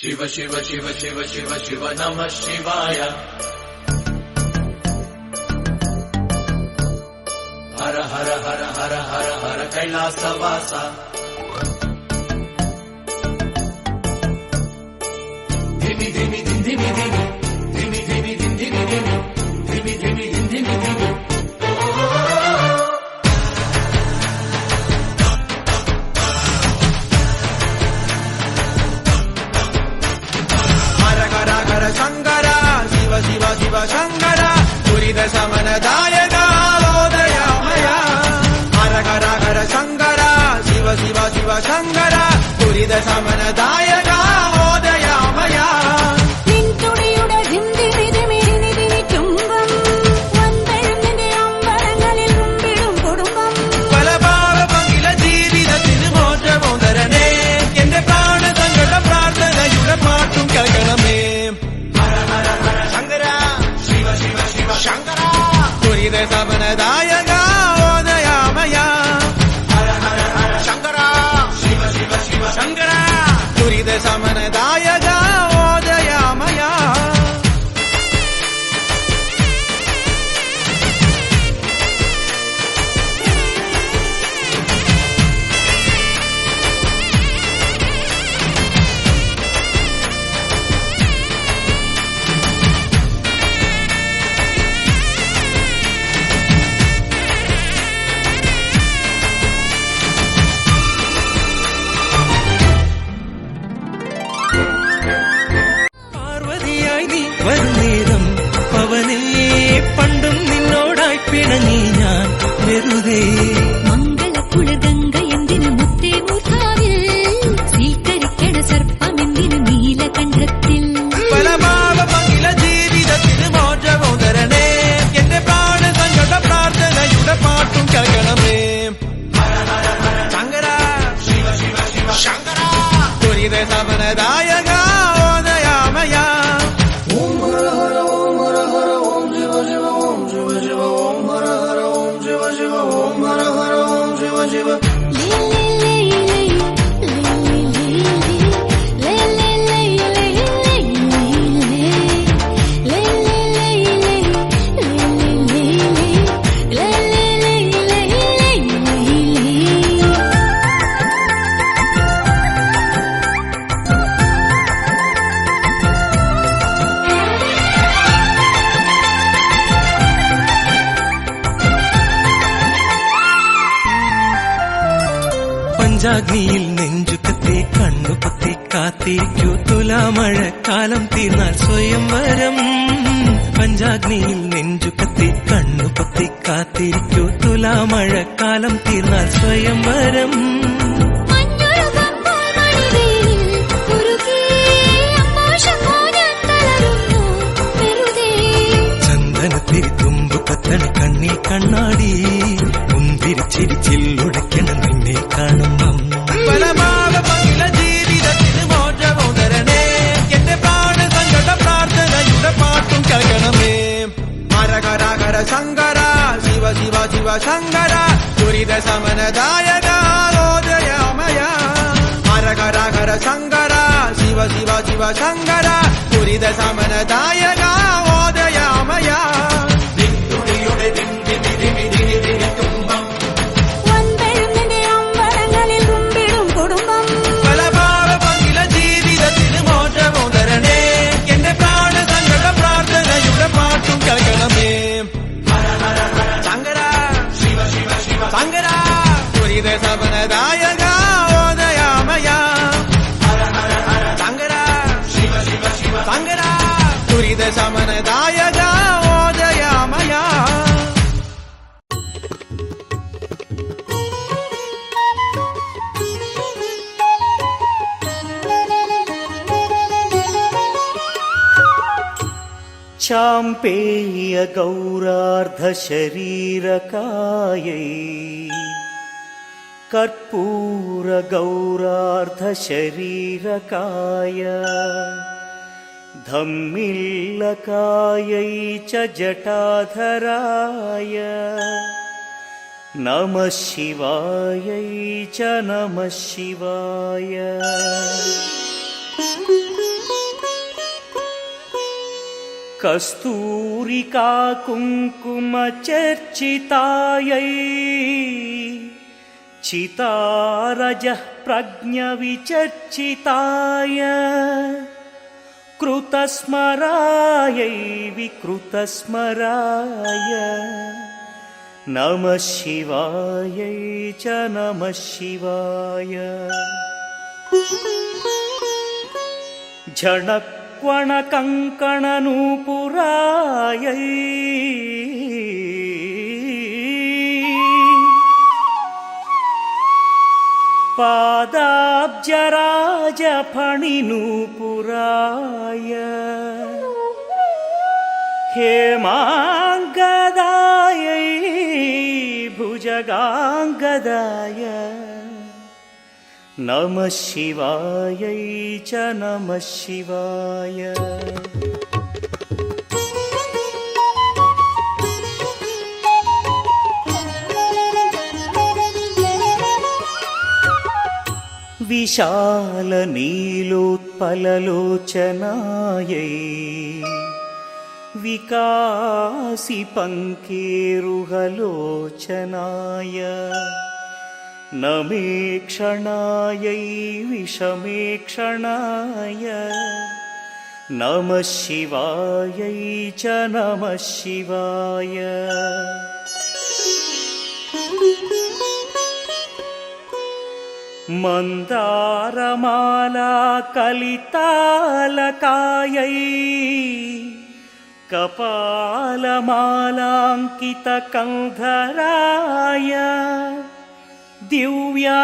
शिव शिव शिव शिव शिव शिव नमः शिवाय। हर हर हर हर हर हर कैलासवासा। धिमि धिमि धिमि धिमि धिमि धिमि धिमि धिमि धिमि धिमि धिमि धिमि धिमि। शंकरा शिव शिव शिव शंकरा दुरित शमनदायका ओदयामया। हर हर हर शंकरा शिव शिव शिव शंकरा दुरित शमनदायका ओदयामया। പല പാപമകില ജീവിതത്തിന് മോചമോ തരണേ. എന്റെ പ്രാണ സങ്കട പ്രാർത്ഥനയുടെ പാട്ടും കേൾക്കണമേ. शंकरा दुरित शमनदायका ओदयामया। हर हर हर शंकरा शिव शिव शिव शंकरा दुरित शमनदायका ओदयामया। വരുന്നേരം പവനേ പണ്ടും നിന്നോടായി പിണങ്ങി ഞാൻ വെറുതെ. മംഗളക്കുളിർഗംഗ എന്തിനു മുത്തേ മൂർധാവിൽ സ്വീകരിക്കണ സർപ്പമെന്തിനു നീലകണ്ഠത്തിൽ. പല പാപമകില ജീവിതത്തിന് മോചമോ തരണേ. എന്റെ പ്രാണ സങ്കട പ്രാർത്ഥനയുടെ പാട്ടും കേൾക്കണമേ. ശങ്കര ശിവ ശിവ ശിവ ശങ്കര ദുരിത ശമനദായക ഓദയാമയ. പഞ്ചാഗ്നിയിൽ നെഞ്ചുകത്തി കണ്ണുപൊത്തി കാത്തിരിക്കൂ തുലാമഴക്കാലം തീർന്നാൽ സ്വയംവരം. പഞ്ചാഗ്നിയിൽ നെഞ്ചുകത്തി കണ്ണുപൊത്തി കാത്തിരിക്കൂ തുലാമഴക്കാലം തീർന്നാൽ സ്വയംവരം. ചന്ദനത്തിരി തുമ്പു കത്തണ കണ്ണിൽ കണ്ണാടി മുൻപിരിച്ചിരിച്ചില്ലുടയ്ക്കണം നിന്നെ കാണുമ്പം. പല പാപമകില ജീവിതത്തിന് മോചമോ തരണേ. എന്റെ പ്രാണ സങ്കട പ്രാർത്ഥനയുടെ പാട്ടും കേൾക്കണമേ. ഹര ഹര ഹര ശങ്കര ശിവ ശിവ ശിവ ശങ്കര ദുരിത ശമനദായക ഓദയാമയ. ഹര ഹര ഹര ശങ്കര ശിവ ശിവ ശിവ ശങ്കര ദുരിത ശമനദായക ഓദയാമയ. ദിന്തുടിയുടെ ദിന്തി ദിമി ദിമി ദിമി തുമ്പം. പല പാപമകില ജീവിതത്തിന് മോചമോ തരണേ. എന്റെ പ്രാണ സങ്കട പ്രാർത്ഥനയുടെ പാട്ടും കേൾക്കണമേ. ശങ്കര ശിവ ശിവ ശിവ ശങ്കര ദുരിത ശമനദായക ഓദയാമയ. ശങ്കര ശിവ ശിവ ശിവ ശങ്കര ദുരിത ശമനദായക ഓദയാമയ. चाम्पेय गौरार्धशरीरकायै कर्पूर गौरार्धशरीरकाय धम्मिल्लकायै च जटाधराय नमः शिवायै च नमः शिवाय। कस्तूरिका कुङ्कुम चर्चितायै चितारजः प्रज्ञविचर्चिताय कृतस्मरायै विकृतस्मराय नमः शिवायै च नमः शिवाय झणक्वणकङ्कणनूपुरायै पादाब्जराजफणिनूपुराय हेमाङ्गदायै भुजगाङ्गदाय नमः शिवायै च नमः शिवाय विशालनीलोत्पललोचनायै विकासिपङ्केरुहलोचनाय नमेक्षणायै विषमेक्षणाय नमः शिवायै च नमः शिवाय मन्दारमाला कलितालकायै कपालमालाङ्कितकन्धराय दिव्याम्बरायै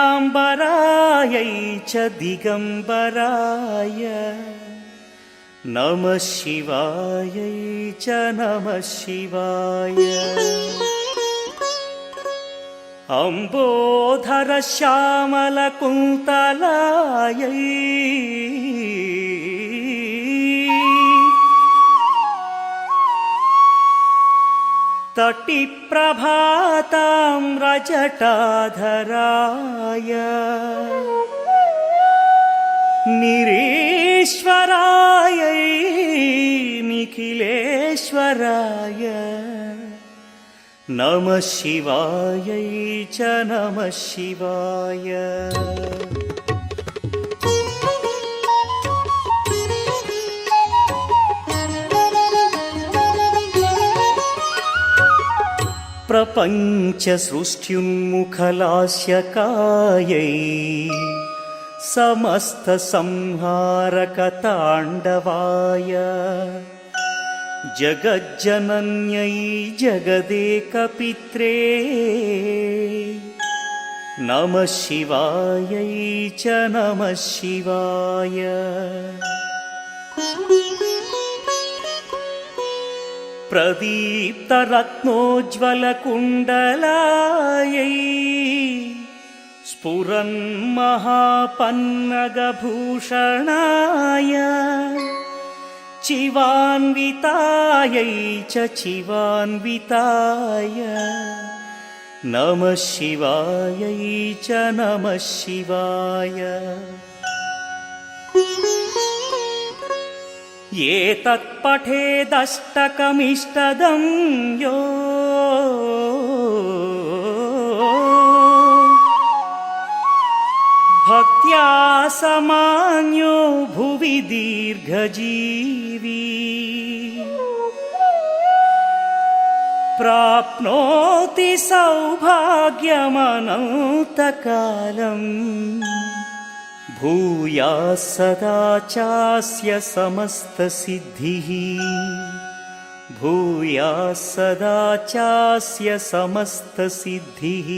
च दिगम्बराय नमः शिवायै च नमः शिवाय अम्बोधरश्यामलकुन्तलायै तटिप्रभाताम्रजटाधराय निरीश्वरायै निखिलेश्वराय नमः शिवायै च नमः शिवाय प्रपञ्चसृष्ट्युन्मुखलास्यकायै समस्तसंहारकताण्डवाय जगज्जनन्यै जगदेकपित्रे नमः शिवायै च नमः शिवाय प्रदीप्तरत्नोज्ज्वलकुण्डलायै स्फुरन्महापन्नगभूषणाय चिवान्वितायै च चिवान्विताय नमः शिवायै च नमः शिवाय एतत्पठेदष्टकमिष्टदं यो भक्त्या समान्यो भुवि दीर्घजीवी प्राप्नोति सौभाग्यमनन्तकालम् भूयाः सदा चास्य समस्तसिद्धिः भूयाः सदा चास्य समस्तसिद्धिः